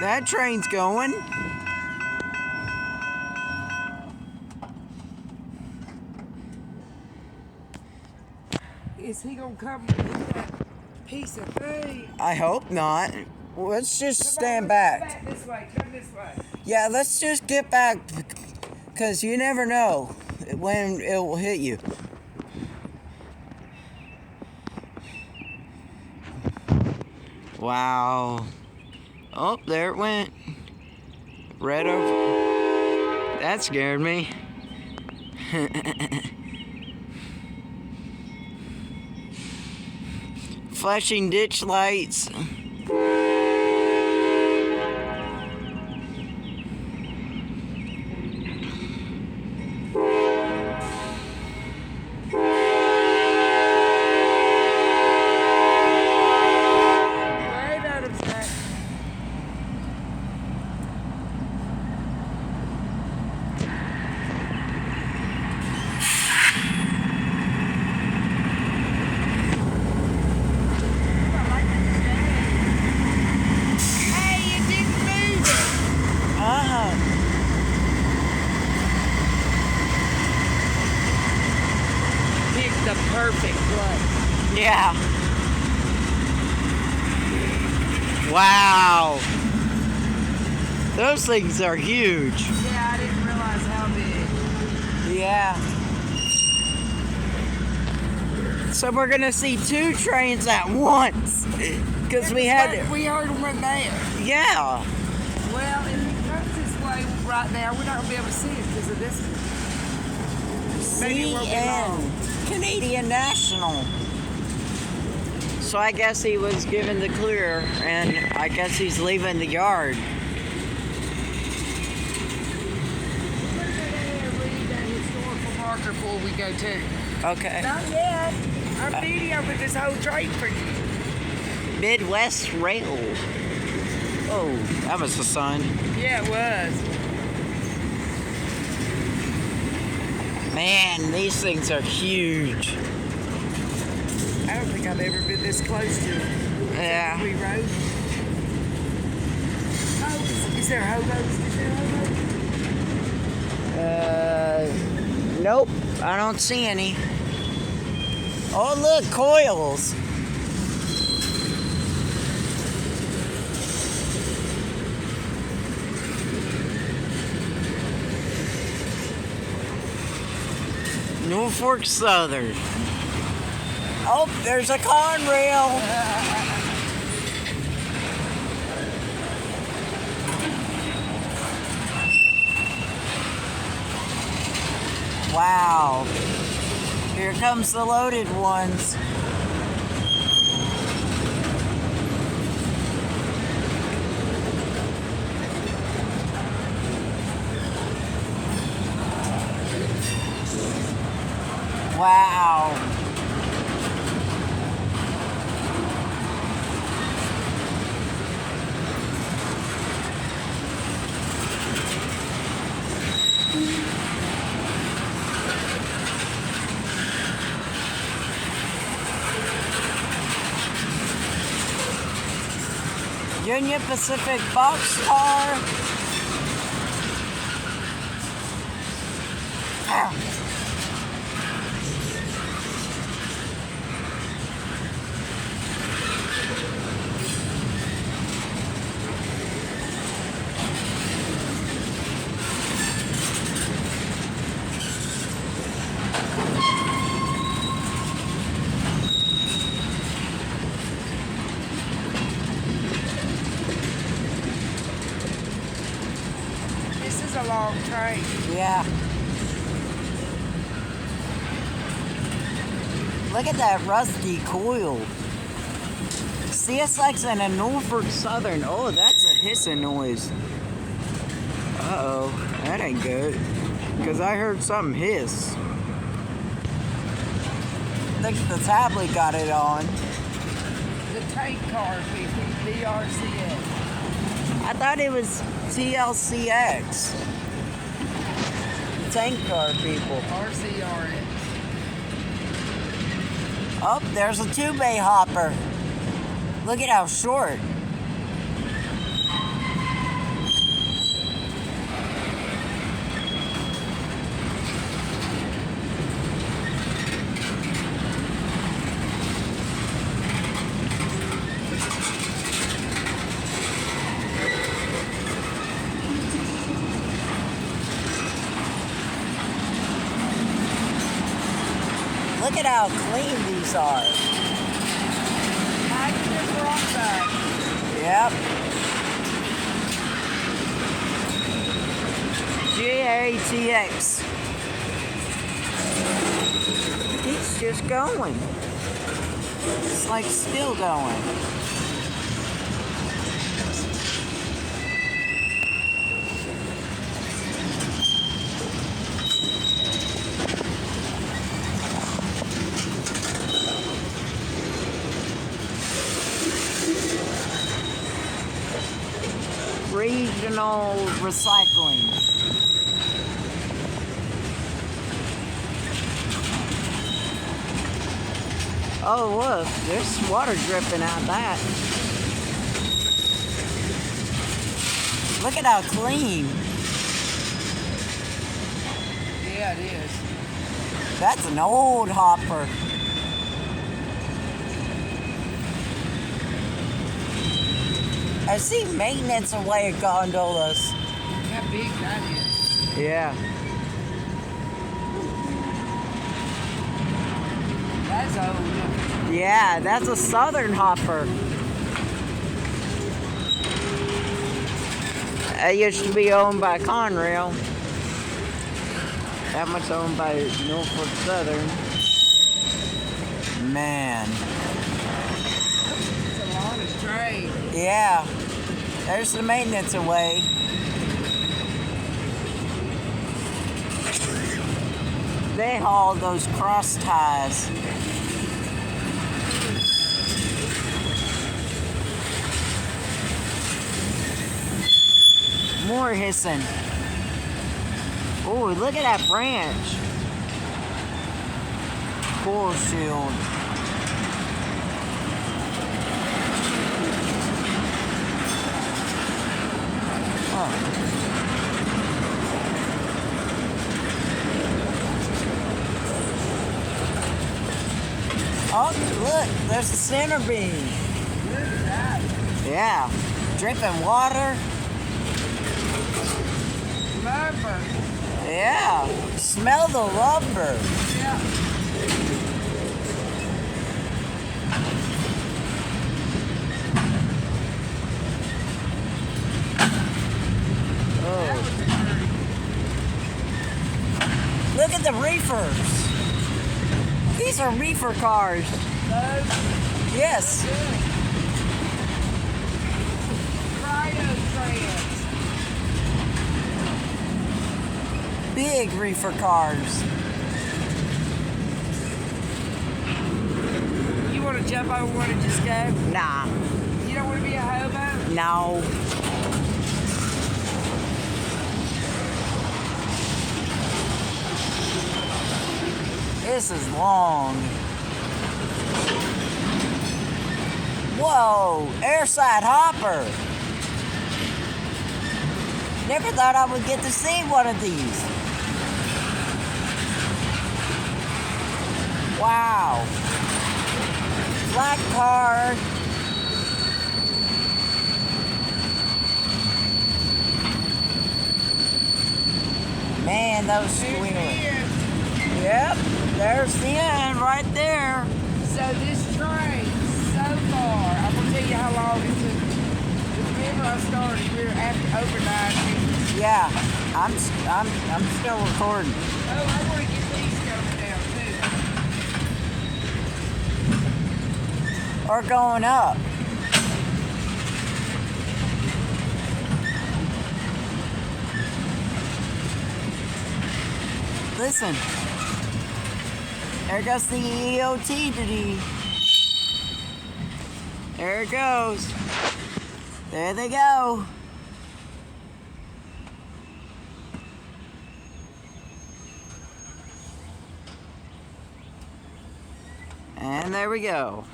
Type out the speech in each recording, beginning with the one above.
That train's going. Is he gonna come with that piece of food? I hope not. Let's just stand Come back. this way. Come this way. Yeah, let's just get back, because you never know when it will hit you. Wow. Oh, there it went. Right over. That scared me. Flashing ditch lights. The perfect place. Yeah. Wow. Those things are huge. Yeah, I didn't realize how big. Yeah. So we're gonna see two trains at once, because we had. We heard them right there. Yeah. Well, if he comes this way right now, we're not gonna be able to see it because of this. Maybe it won't be long. Canadian National. So I guess he was given the clear, and I guess he's leaving the yard. We're gonna read that historical marker before we go too. Okay. Not yet. I'm videoing this whole train for you. Midwest Rail. Oh, that was the sun. Yeah, it was. Man, these things are huge. I don't think I've ever been this close to it. Yeah. We rode. Oh, is there hobos? Is there hobos? Nope. I don't see any. Oh, look, coils. Norfolk Southern. Oh, there's a Conrail. Wow. Here comes the loaded ones. Wow. Union Pacific Boxcar. Ow. This is a long train. Yeah. Look at that rusty coil. CSX and a Norfolk Southern. Oh, that's a hissing noise. Uh-oh, that ain't good. Because I heard something hiss. I think the tablet got it on. The tank car people, DRCS. I thought it was TLCX. Tank car people. RCRX. Oh, there's a two-bay hopper. Look at how short. look at how clean these are. Hydrogen peroxide. Yep. GATX. He's just going. It's like still going. Regional recycling. Oh look, there's water dripping out that. Look at how clean. Yeah, it is. That's an old hopper. I see maintenance away at gondolas. How big that is. Yeah. That's old. Yeah, that's a southern hopper. That used to be owned by Conrail. That much owned by Norfolk Southern. Man. It's a lot of straight. Yeah. There's the maintenance away. They haul those cross ties. More hissing. Oh, look at that branch. Coral shield. Oh, look, there's the center beam. Look at that. Yeah, dripping water. Lumber. Yeah, smell the lumber. Yeah. Oh. Look at the reefers. These are reefer cars. Those. Yes. Cryo trans. Big reefer cars. You want to jump over one and just go? Nah. You don't want to be a hobo? No. This is long. Whoa, airside hopper. Never thought I would get to see one of these. Wow. Black car. Man, those squealing. Yep, there's the end right there. So this train, so far, I'm gonna tell you how long it took. Remember I started, we were after overnight. Yeah, I'm still recording. Oh, I want to get these coming down too. Or going up. Listen. There goes the EOT today. There it goes. There they go. And there we go.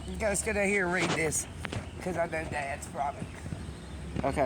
You guys gonna hear read this, because I know Dad's probably. Okay.